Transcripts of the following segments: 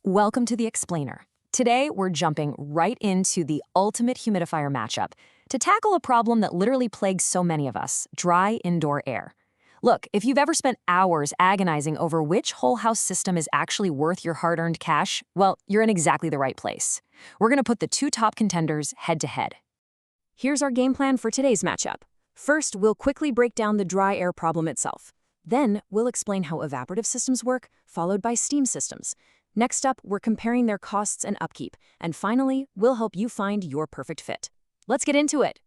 Welcome to the Explainer. Today, we're jumping right into the ultimate humidifier matchup to tackle a problem that literally plagues so many of us: dry indoor air. Look, if you've ever spent hours agonizing over which whole house system is actually worth your hard-earned cash, well, you're in exactly the right place. We're going to put the two top contenders head-to-head. Here's our game plan for today's matchup. First, we'll quickly break down the dry air problem itself. Then, we'll explain how evaporative systems work, followed by steam systems. Next up, we're comparing their costs and upkeep. And finally, we'll help you find your perfect fit. Let's get into it.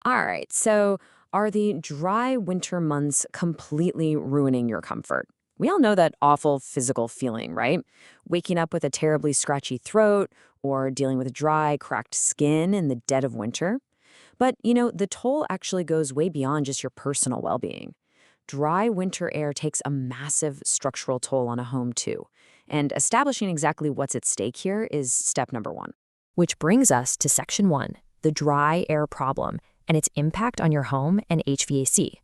All right, so are the dry winter months completely ruining your comfort? We all know that awful physical feeling, right? Waking up with a terribly scratchy throat or dealing with dry, cracked skin in the dead of winter. But, the toll actually goes way beyond just your personal well-being. Dry winter air takes a massive structural toll on a home, too. And establishing exactly what's at stake here is step number one. Which brings us to Section 1, the dry air problem, and its impact on your home and HVAC.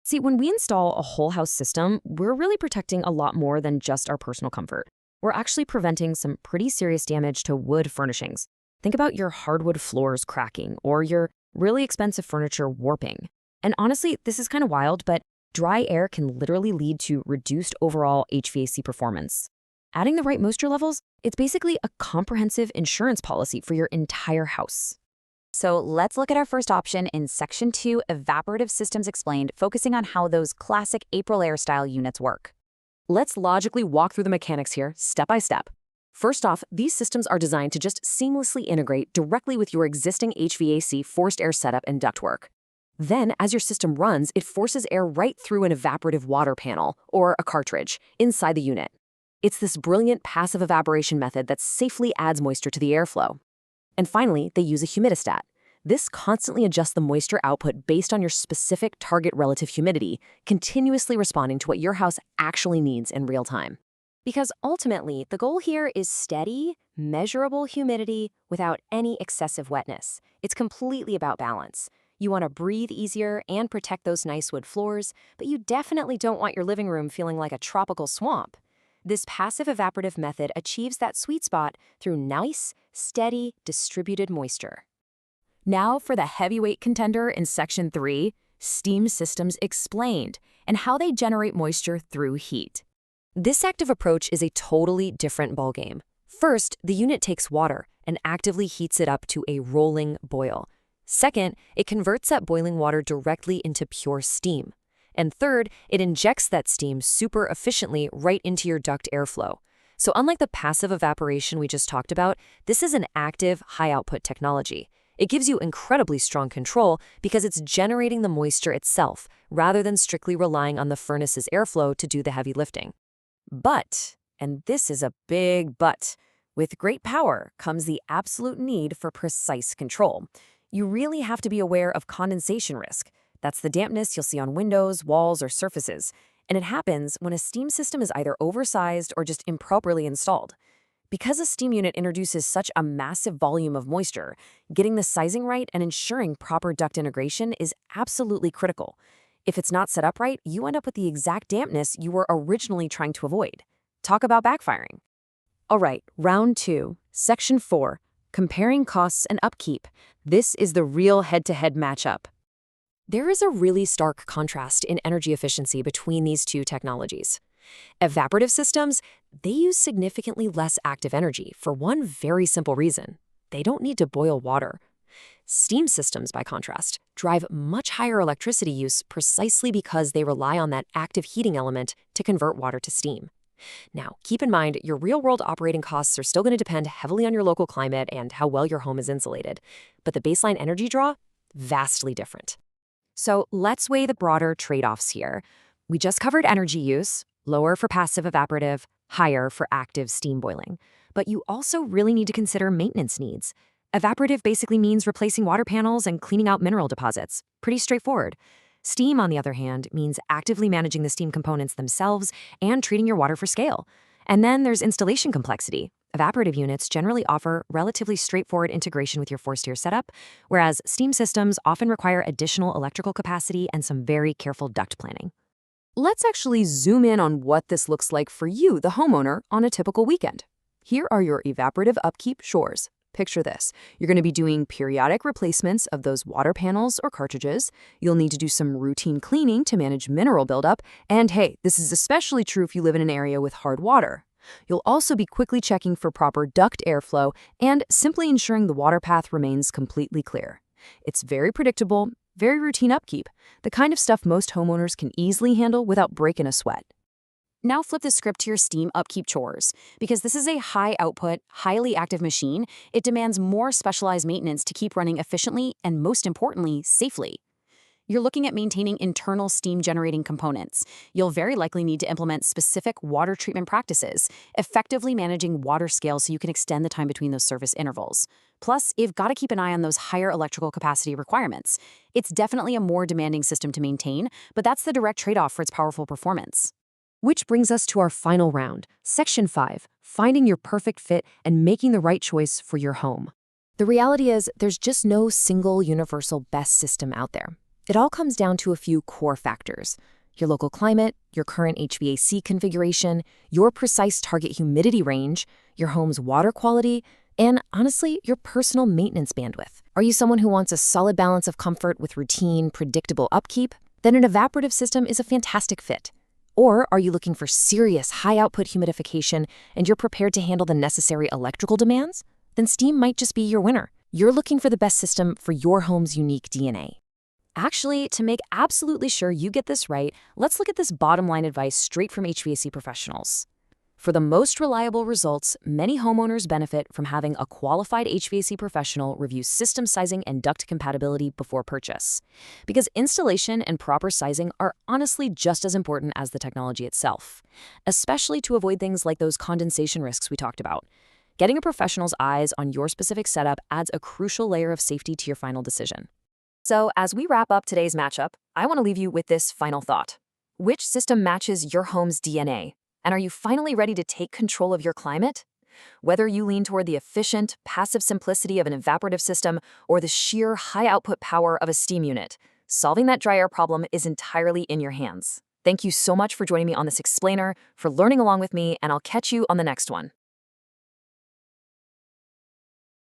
See, when we install a whole house system, we're really protecting a lot more than just our personal comfort. We're actually preventing some pretty serious damage to wood furnishings. Think about your hardwood floors cracking or your really expensive furniture warping. And honestly, this is kind of wild, but dry air can literally lead to reduced overall HVAC performance. Adding the right moisture levels, it's basically a comprehensive insurance policy for your entire house. So let's look at our first option in Section 2, Evaporative Systems Explained, focusing on how those classic AprilAire style units work. Let's logically walk through the mechanics here, step by step. First off, these systems are designed to just seamlessly integrate directly with your existing HVAC forced air setup and ductwork. Then, as your system runs, it forces air right through an evaporative water panel, or a cartridge, inside the unit. It's this brilliant passive evaporation method that safely adds moisture to the airflow. And finally, they use a humidistat. This constantly adjusts the moisture output based on your specific target relative humidity, continuously responding to what your house actually needs in real time. Because ultimately, the goal here is steady, measurable humidity without any excessive wetness. It's completely about balance. You want to breathe easier and protect those nice wood floors, but you definitely don't want your living room feeling like a tropical swamp. This passive evaporative method achieves that sweet spot through nice, steady, distributed moisture. Now for the heavyweight contender in Section 3, Steam Systems Explained, and how they generate moisture through heat. This active approach is a totally different ballgame. First, the unit takes water and actively heats it up to a rolling boil. Second, it converts that boiling water directly into pure steam. And third, it injects that steam super efficiently right into your duct airflow. So unlike the passive evaporation we just talked about, this is an active, high-output technology. It gives you incredibly strong control because it's generating the moisture itself, rather than strictly relying on the furnace's airflow to do the heavy lifting. But, and this is a big but, with great power comes the absolute need for precise control. You really have to be aware of condensation risk. That's the dampness you'll see on windows, walls, or surfaces. And it happens when a steam system is either oversized or just improperly installed. Because a steam unit introduces such a massive volume of moisture, getting the sizing right and ensuring proper duct integration is absolutely critical. If it's not set up right, you end up with the exact dampness you were originally trying to avoid. Talk about backfiring. All right, round 2, Section 4, Comparing Costs and Upkeep. This is the real head-to-head matchup. There is a really stark contrast in energy efficiency between these two technologies. Evaporative systems, they use significantly less active energy for one very simple reason: they don't need to boil water. Steam systems, by contrast, drive much higher electricity use precisely because they rely on that active heating element to convert water to steam. Now, keep in mind, your real-world operating costs are still going to depend heavily on your local climate and how well your home is insulated, but the baseline energy draw, vastly different. So let's weigh the broader trade-offs here. We just covered energy use, lower for passive evaporative, higher for active steam boiling. But you also really need to consider maintenance needs. Evaporative basically means replacing water panels and cleaning out mineral deposits. Pretty straightforward. Steam, on the other hand, means actively managing the steam components themselves and treating your water for scale. And then there's installation complexity. Evaporative units generally offer relatively straightforward integration with your forced air setup, whereas steam systems often require additional electrical capacity and some very careful duct planning. Let's actually zoom in on what this looks like for you, the homeowner, on a typical weekend. Here are your evaporative upkeep chores. Picture this. You're going to be doing periodic replacements of those water panels or cartridges. You'll need to do some routine cleaning to manage mineral buildup. And hey, this is especially true if you live in an area with hard water. You'll also be quickly checking for proper duct airflow and simply ensuring the water path remains completely clear. It's very predictable, very routine upkeep, the kind of stuff most homeowners can easily handle without breaking a sweat. Now flip the script to your steam upkeep chores. Because this is a high-output, highly active machine, it demands more specialized maintenance to keep running efficiently and, most importantly, safely. You're looking at maintaining internal steam-generating components. You'll very likely need to implement specific water treatment practices, effectively managing water scale so you can extend the time between those service intervals. Plus, you've got to keep an eye on those higher electrical capacity requirements. It's definitely a more demanding system to maintain, but that's the direct trade-off for its powerful performance. Which brings us to our final round, Section 5, finding your perfect fit and making the right choice for your home. The reality is, there's just no single universal best system out there. It all comes down to a few core factors: your local climate, your current HVAC configuration, your precise target humidity range, your home's water quality, and honestly, your personal maintenance bandwidth. Are you someone who wants a solid balance of comfort with routine, predictable upkeep? Then an evaporative system is a fantastic fit. Or are you looking for serious high-output humidification and you're prepared to handle the necessary electrical demands? Then steam might just be your winner. You're looking for the best system for your home's unique DNA. Actually, to make absolutely sure you get this right, let's look at this bottom-line advice straight from HVAC professionals. For the most reliable results, many homeowners benefit from having a qualified HVAC professional review system sizing and duct compatibility before purchase. Because installation and proper sizing are honestly just as important as the technology itself, especially to avoid things like those condensation risks we talked about. Getting a professional's eyes on your specific setup adds a crucial layer of safety to your final decision. So, as we wrap up today's matchup, I want to leave you with this final thought. Which system matches your home's DNA? And are you finally ready to take control of your climate? Whether you lean toward the efficient, passive simplicity of an evaporative system or the sheer high-output power of a steam unit, solving that dry air problem is entirely in your hands. Thank you so much for joining me on this explainer, for learning along with me, and I'll catch you on the next one.